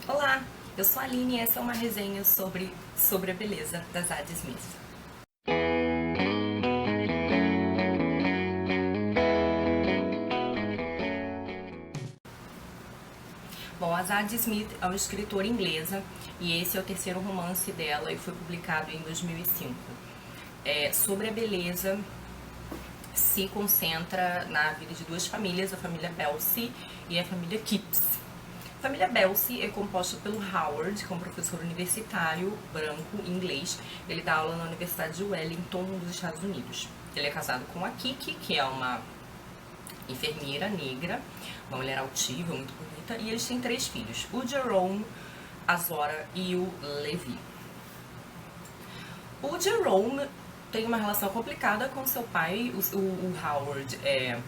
Olá, eu sou a Aline e essa é uma resenha sobre a beleza da Zadie Smith. Bom, a Zadie Smith é uma escritora inglesa e esse é o terceiro romance dela e foi publicado em 2005. Sobre a beleza, se concentra na vida de duas famílias, a família Belsey e a família Kipps. A família Belsey é composta pelo Howard, que é um professor universitário branco inglês. Ele dá aula na Universidade de Wellington, nos Estados Unidos. Ele é casado com a Kiki, que é uma enfermeira negra, uma mulher altiva, muito bonita, e eles têm 3 filhos: o Jerome, a Zora e o Levi. O Jerome tem uma relação complicada com seu pai. O Howard é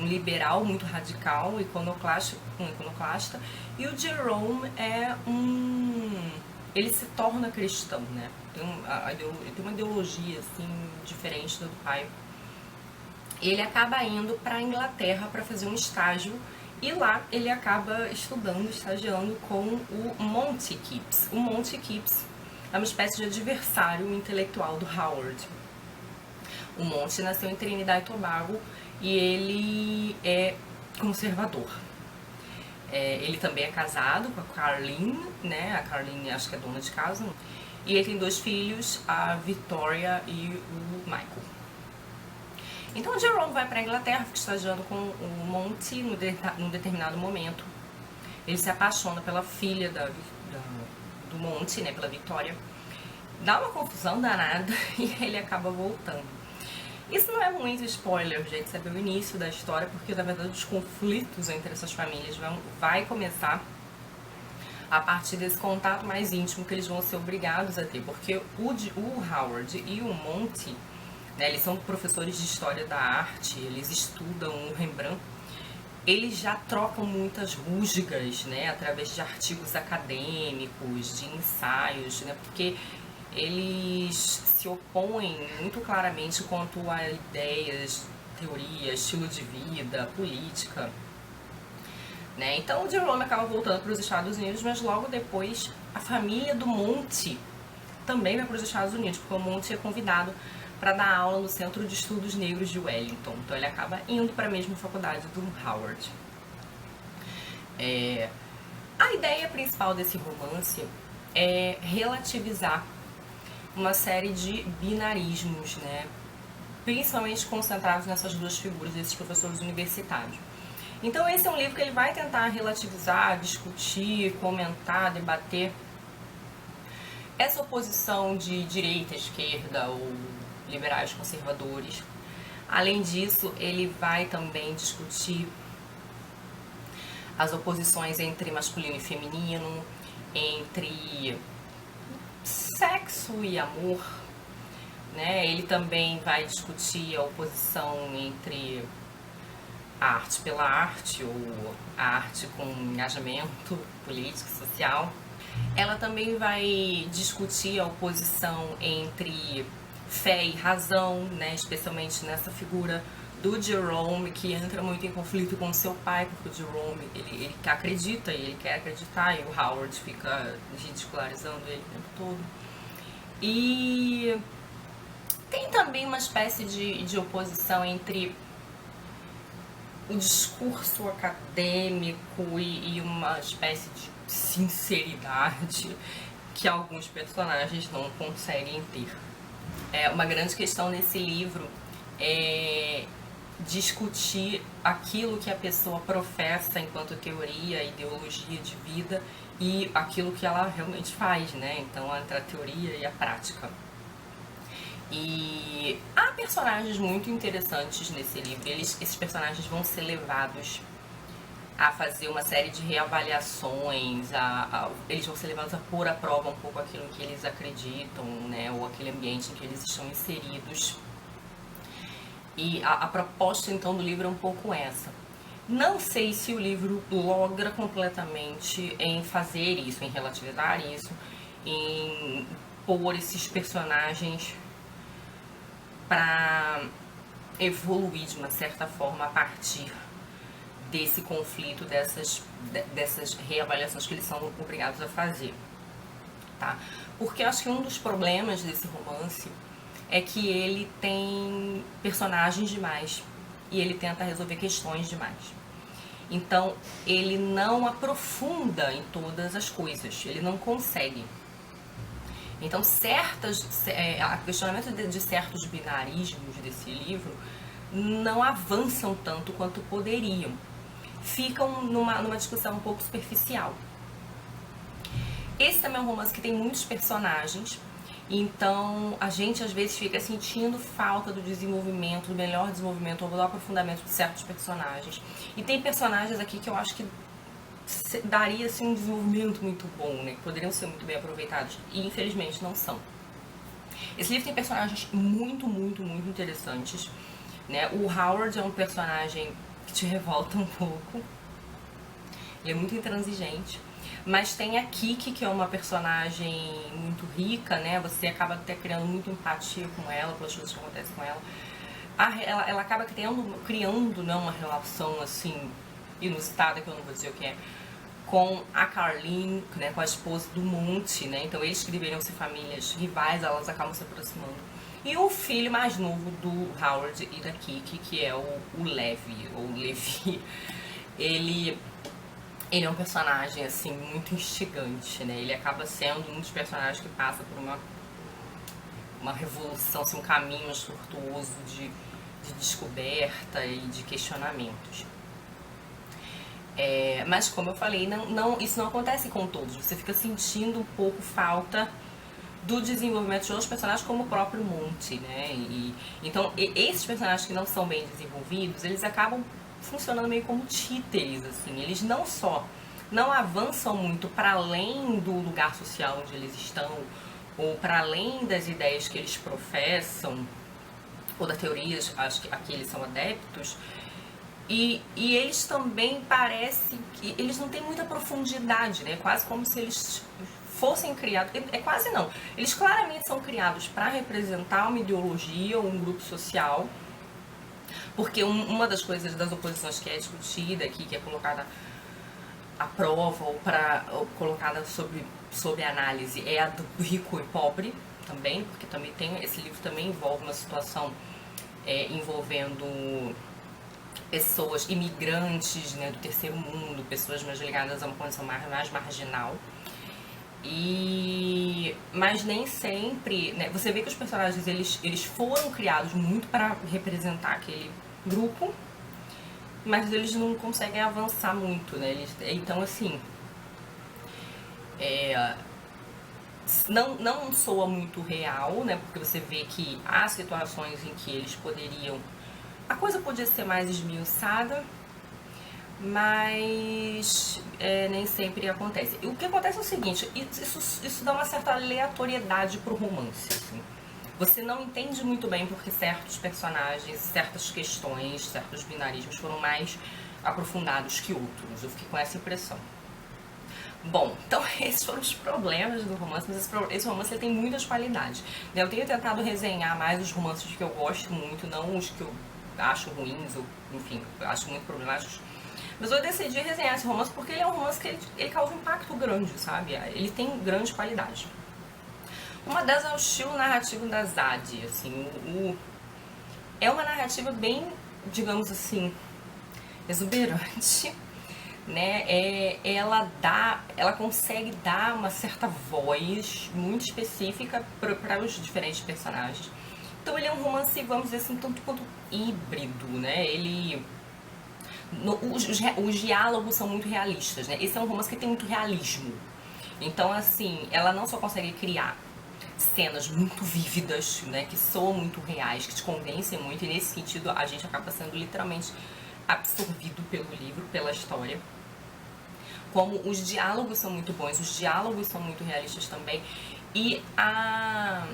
um liberal muito radical, iconoclasta, e o Jerome ele se torna cristão, né? Tem uma ideologia assim diferente do pai. Ele acaba indo para a Inglaterra para fazer um estágio e lá ele acaba estagiando com o Monty Kipps. O Monty Kipps é uma espécie de adversário intelectual do Howard. O Monty nasceu em Trinidad e Tobago e ele é conservador. Ele também é casado com a Carlene, né? A Carlene acho que é dona de casa. E ele tem 2 filhos, a Victoria e o Michael. Então o Jerome vai para a Inglaterra, fica estagiando com o Monty num determinado momento. Ele se apaixona pela filha do Monty, né, pela Victoria. Dá uma confusão danada e ele acaba voltando. Isso não é muito spoiler, gente, saber o início da história, porque na verdade os conflitos entre essas famílias vai começar a partir desse contato mais íntimo que eles vão ser obrigados a ter, porque o Howard e o Monty, né, eles são professores de história da arte, eles estudam o Rembrandt, eles já trocam muitas rusgas, né, através de artigos acadêmicos, de ensaios, né, porque eles se opõem muito claramente quanto a ideias, teorias, estilo de vida, política, né? Então o Jerome acaba voltando para os Estados Unidos, mas logo depois a família do Monty também vai para os Estados Unidos, porque o Monty é convidado para dar aula no Centro de Estudos Negros de Wellington. Então ele acaba indo para a mesma faculdade do Howard. A ideia principal desse romance é relativizar uma série de binarismos, né? Principalmente concentrados nessas 2 figuras, desses professores universitários. Então esse é um livro que ele vai tentar relativizar, discutir, comentar, debater essa oposição de direita, esquerda ou liberais conservadores. Além disso, ele vai também discutir as oposições entre masculino e feminino, entre sexo e amor, né? Ele também vai discutir a oposição entre a arte pela arte ou a arte com engajamento político, social. Ela também vai discutir a oposição entre fé e razão, né? Especialmente nessa figura do Jerome, que entra muito em conflito com seu pai, porque o Jerome ele acredita e ele quer acreditar, e o Howard fica ridicularizando ele o tempo todo. E tem também uma espécie de oposição entre o discurso acadêmico e uma espécie de sinceridade que alguns personagens não conseguem ter. Uma grande questão nesse livro é discutir aquilo que a pessoa professa enquanto teoria, ideologia de vida e aquilo que ela realmente faz, né? Então, entre a teoria e a prática. E há personagens muito interessantes nesse livro. Esses personagens vão ser levados a fazer uma série de reavaliações, eles vão ser levados a pôr à prova um pouco aquilo em que eles acreditam, né? Ou aquele ambiente em que eles estão inseridos. E a proposta, então, do livro é um pouco essa. Não sei se o livro logra completamente em fazer isso, em relativizar isso, em pôr esses personagens para evoluir de uma certa forma a partir desse conflito, dessas reavaliações que eles são obrigados a fazer, tá? Porque eu acho que um dos problemas desse romance é que ele tem personagens demais e ele tenta resolver questões demais. Então, ele não aprofunda em todas as coisas, ele não consegue. Então, o questionamento de certos binarismos desse livro não avançam tanto quanto poderiam. Ficam numa discussão um pouco superficial. Esse também é um romance que tem muitos personagens, então a gente às vezes fica sentindo falta do desenvolvimento, do melhor desenvolvimento ou do aprofundamento de certos personagens. E tem personagens aqui que eu acho que daria assim, um desenvolvimento muito bom, né? Que poderiam ser muito bem aproveitados e infelizmente não são. Esse livro tem personagens muito interessantes, né? O Howard é um personagem que te revolta um pouco, ele é muito intransigente. Mas tem a Kiki, que é uma personagem muito rica, né? Você acaba até criando muita empatia com ela, pelas coisas que acontecem com ela. Ela acaba criando né, uma relação, assim, inusitada, que eu não vou dizer o que é, com a Carlene, né, com a esposa do Monty, né? Então eles que deveriam ser famílias rivais, elas acabam se aproximando. E o filho mais novo do Howard e da Kiki, que é o Levi, ou Levi, ele é um personagem, assim, muito instigante, né? Ele acaba sendo um dos personagens que passa por uma revolução, assim, um caminho mais tortuoso de descoberta e de questionamentos. Mas, como eu falei, isso não acontece com todos. Você fica sentindo um pouco falta do desenvolvimento de outros personagens, como o próprio Monty, né? Então, esses personagens que não são bem desenvolvidos, eles acabam funcionando meio como títeres, assim. Eles não só não avançam muito para além do lugar social onde eles estão, ou para além das ideias que eles professam, ou das teorias acho que aqui eles são adeptos, e eles também parecem que eles não têm muita profundidade, né? Quase como se eles fossem criados, quase não, eles claramente são criados para representar uma ideologia ou um grupo social, porque uma das coisas das oposições que é discutida aqui, que é colocada à prova ou colocada sob análise, é a do rico e pobre também, porque também esse livro também envolve uma situação envolvendo pessoas imigrantes, né, do terceiro mundo, pessoas mais ligadas a uma condição mais marginal. Mas nem sempre, né, você vê que os personagens eles foram criados muito para representar aquele grupo, mas eles não conseguem avançar muito, né? Então, assim, não soa muito real, né? Porque você vê que há situações em que eles poderiam... A coisa podia ser mais esmiuçada, mas nem sempre acontece. E o que acontece é o seguinte, isso dá uma certa aleatoriedade pro romance, assim. Você não entende muito bem porque certos personagens, certas questões, certos binarismos foram mais aprofundados que outros. Eu fiquei com essa impressão. Bom, então esses foram os problemas do romance, mas esse romance ele tem muitas qualidades. Eu tenho tentado resenhar mais os romances que eu gosto muito, não os que eu acho ruins, ou enfim, acho muito problemáticos. Mas eu decidi resenhar esse romance porque ele é um romance que ele causa um impacto grande, sabe? Ele tem grande qualidade. Uma delas é o estilo narrativo da Zadie, assim, é uma narrativa bem, digamos assim, exuberante, né? Ela consegue dar uma certa voz muito específica para os diferentes personagens. Então ele é um romance, vamos dizer assim, tanto quanto híbrido, né? Os diálogos são muito realistas, né? Esse é um romance que tem muito realismo. Então, assim, ela não só consegue criar cenas muito vívidas, né, que soam muito reais, que te convencem muito, e nesse sentido a gente acaba sendo literalmente absorvido pelo livro, pela história. Como os diálogos são muito bons, os diálogos são muito realistas também, e a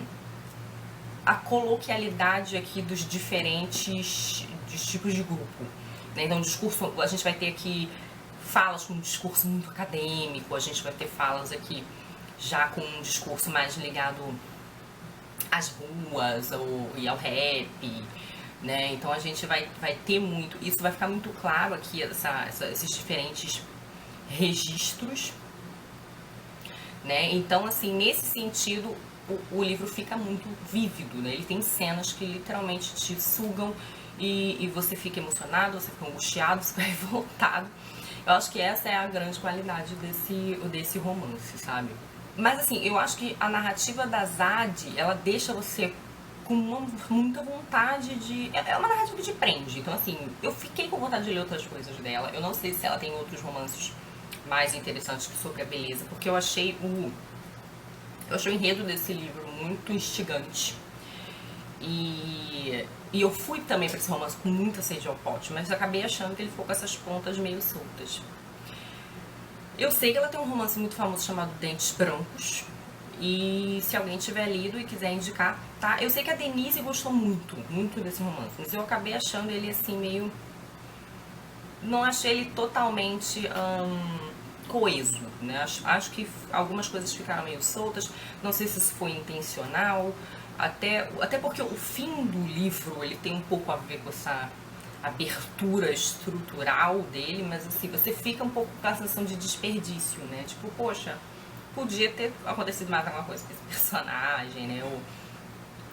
coloquialidade aqui dos diferentes tipos de grupo, né? Então, a gente vai ter aqui falas com um discurso muito acadêmico, a gente vai ter falas aqui já com um discurso mais ligado às ruas e ao rap, né? Então a gente vai ter muito, isso vai ficar muito claro aqui, esses diferentes registros, né? Então, assim, nesse sentido, o livro fica muito vívido, né? Ele tem cenas que literalmente te sugam e você fica emocionado, você fica angustiado, você fica revoltado. Eu acho que essa é a grande qualidade desse romance, sabe? Mas assim, eu acho que a narrativa da Zad, ela deixa você com muita vontade de... É uma narrativa que te prende. Então assim, eu fiquei com vontade de ler outras coisas dela. Eu não sei se ela tem outros romances mais interessantes sobre a beleza, porque eu achei o enredo desse livro muito instigante. E eu fui também para esse romance com muita sede ao pote, mas eu acabei achando que ele ficou com essas pontas meio soltas. Eu sei que ela tem um romance muito famoso chamado Dentes Brancos, e se alguém tiver lido e quiser indicar, tá? Eu sei que a Denise gostou muito, muito desse romance, mas eu acabei achando ele assim meio... Não achei ele totalmente coeso, né? Acho que algumas coisas ficaram meio soltas, não sei se isso foi intencional, até porque o fim do livro ele tem um pouco a ver com essa abertura estrutural dele, mas assim, você fica um pouco com a sensação de desperdício, né? Tipo, poxa, podia ter acontecido mais alguma coisa com esse personagem, né?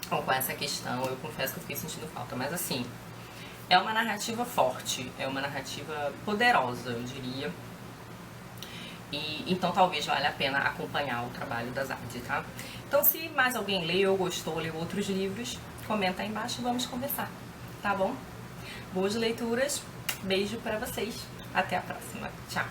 Ou com essa questão, eu confesso que eu fiquei sentindo falta, mas assim, é uma narrativa forte, é uma narrativa poderosa, eu diria. E então talvez valha a pena acompanhar o trabalho da Zad, tá? Então se mais alguém leu, gostou, leu outros livros, comenta aí embaixo e vamos conversar, tá bom? Boas leituras, beijo pra vocês, até a próxima, tchau!